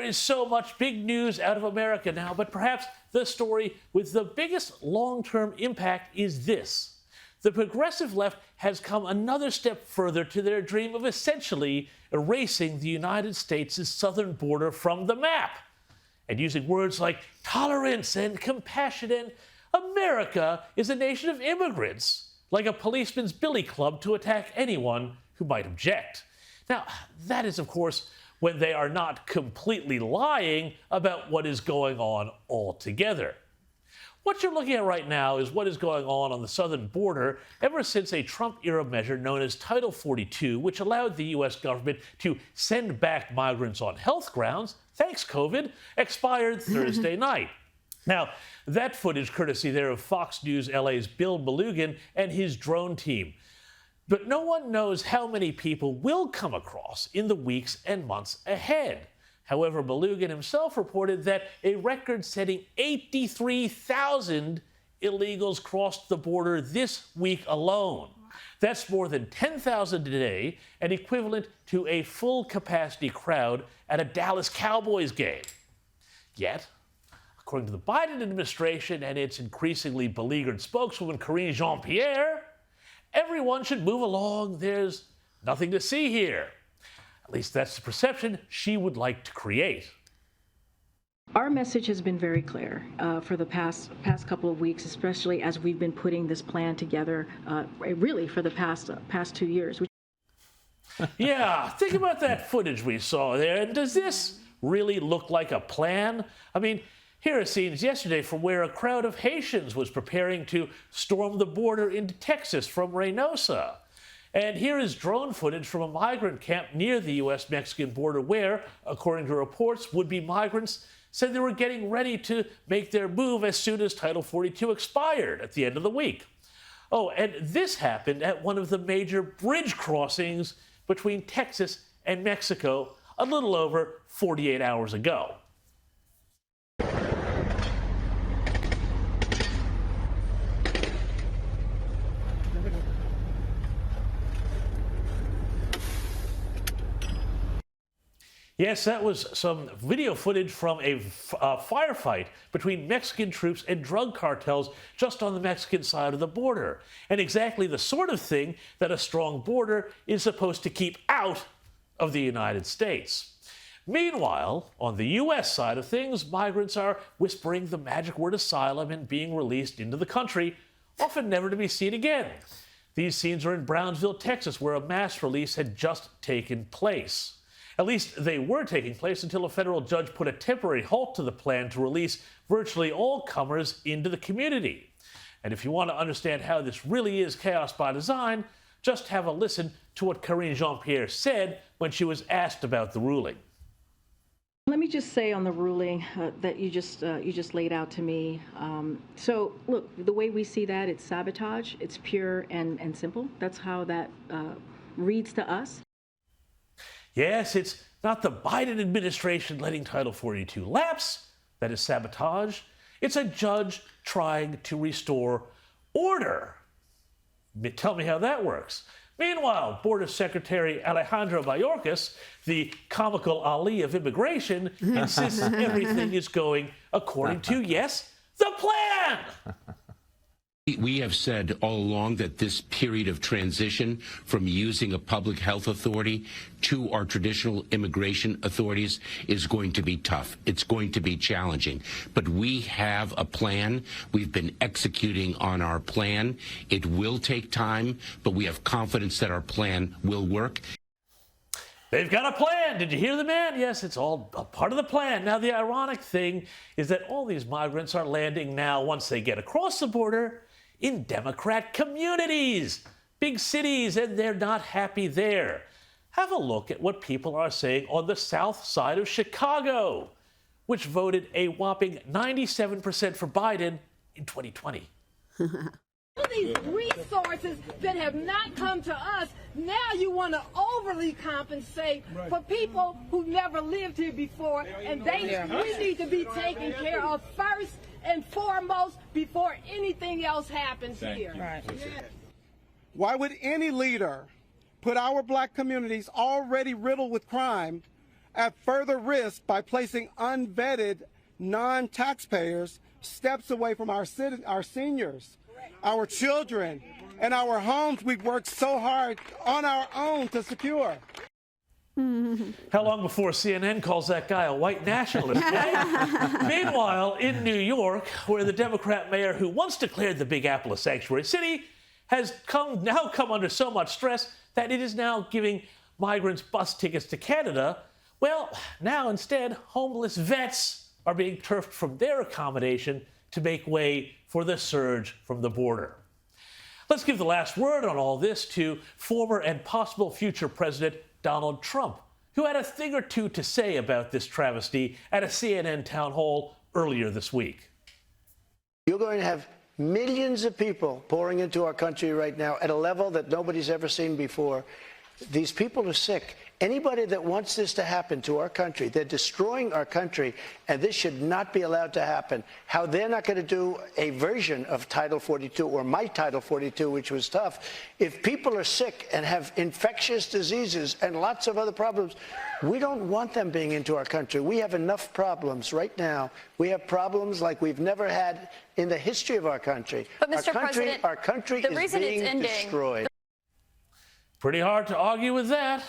There is so much big news out of America now, but perhaps the story with the biggest long-term impact is this. The progressive left has come another step further to their dream of essentially erasing the United States' southern border from the map. And using words like tolerance and compassion and America is a nation of immigrants, like a policeman's billy club to attack anyone who might object. Now, that is, of course, when they are not completely lying about what is going on altogether. What you're looking at right now is what is going on the southern border ever since a Trump-era measure known as Title 42, which allowed the U.S. government to send back migrants on health grounds, thanks COVID, expired Thursday night. Now, that footage courtesy there of Fox News LA's Bill Malugin and his drone team. But no one knows how many people will come across in the weeks and months ahead. However, Malugin himself reported that a record-setting 83,000 illegals crossed the border this week alone. That's more than 10,000 a day and equivalent to a full-capacity crowd at a Dallas Cowboys game. Yet, according to the Biden administration and its increasingly beleaguered spokeswoman Karine Jean-Pierre, everyone should move along. There's nothing to see here. At least that's the perception she would like to create. Our message has been very clear for the past couple of weeks, especially as we've been putting this plan together, really for the past 2 years. Yeah, think about that footage we saw there. And does this really look like a plan? I mean, here are scenes yesterday from where a crowd of Haitians was preparing to storm the border into Texas from Reynosa. And here is drone footage from a migrant camp near the U.S.-Mexican border where, according to reports, would-be migrants said they were getting ready to make their move as soon as Title 42 expired at the end of the week. Oh, and this happened at one of the major bridge crossings between Texas and Mexico a little over 48 hours ago. Yes, that was some video footage from a firefight between Mexican troops and drug cartels just on the Mexican side of the border. And exactly the sort of thing that a strong border is supposed to keep out of the United States. Meanwhile, on the U.S. side of things, migrants are whispering the magic word asylum and being released into the country, often never to be seen again. These scenes are in Brownsville, Texas, where a mass release had just taken place. At least they were taking place until a federal judge put a temporary halt to the plan to release virtually all comers into the community. And if you want to understand how this really is chaos by design, just have a listen to what Karine Jean-Pierre said when she was asked about the ruling. Let me just say on the ruling that you just laid out to me. So, look, the way we see that, it's sabotage. It's pure and simple. That's how that reads to us. Yes, it's not the Biden administration letting Title 42 lapse. That is sabotage. It's a judge trying to restore order. Tell me how that works. Meanwhile, Border Secretary Alejandro Mayorkas, the comical Ali of immigration, insists everything is going according to, yes, the plan. We have said all along that this period of transition from using a public health authority to our traditional immigration authorities is going to be tough. It's going to be challenging. But we have a plan. We've been executing on our plan. It will take time, but we have confidence that our plan will work. They've got a plan. Did you hear the man? Yes, it's all a part of the plan. Now, the ironic thing is that all these migrants are landing now, once they get across the border, in Democrat communities, big cities, and they're not happy there. Have a look at what people are saying on the south side of Chicago, which voted a whopping 97% for Biden in 2020. These resources that have not come to us, now you want to overly compensate for people who never lived here before, and we need to be taken care of first and foremost before anything else happens here. Right. Yeah. Why would any leader put our black communities already riddled with crime at further risk by placing unvetted non-taxpayers steps away from our seniors, our children, and our homes we've worked so hard on our own to secure. How long before CNN calls that guy a white nationalist? Meanwhile, in New York, where the Democrat mayor who once declared the Big Apple a sanctuary city has now come under so much stress that it is now giving migrants bus tickets to Canada, well, now instead, homeless vets are being turfed from their accommodation to make way for the surge from the border. Let's give the last word on all this to former and possible future President Donald Trump, who had a thing or two to say about this travesty at a CNN town hall earlier this week. You're going to have millions of people pouring into our country right now at a level that nobody's ever seen before. These people are sick. Anybody that wants this to happen to our country, they're destroying our country, and this should not be allowed to happen. How they're not going to do a version of Title 42 or my Title 42, which was tough. If people are sick and have infectious diseases and lots of other problems, we don't want them being into our country. We have enough problems right now. We have problems like we've never had in the history of our country. But Mr. President, our country the is reason being it's ending destroyed. Pretty hard to argue with that.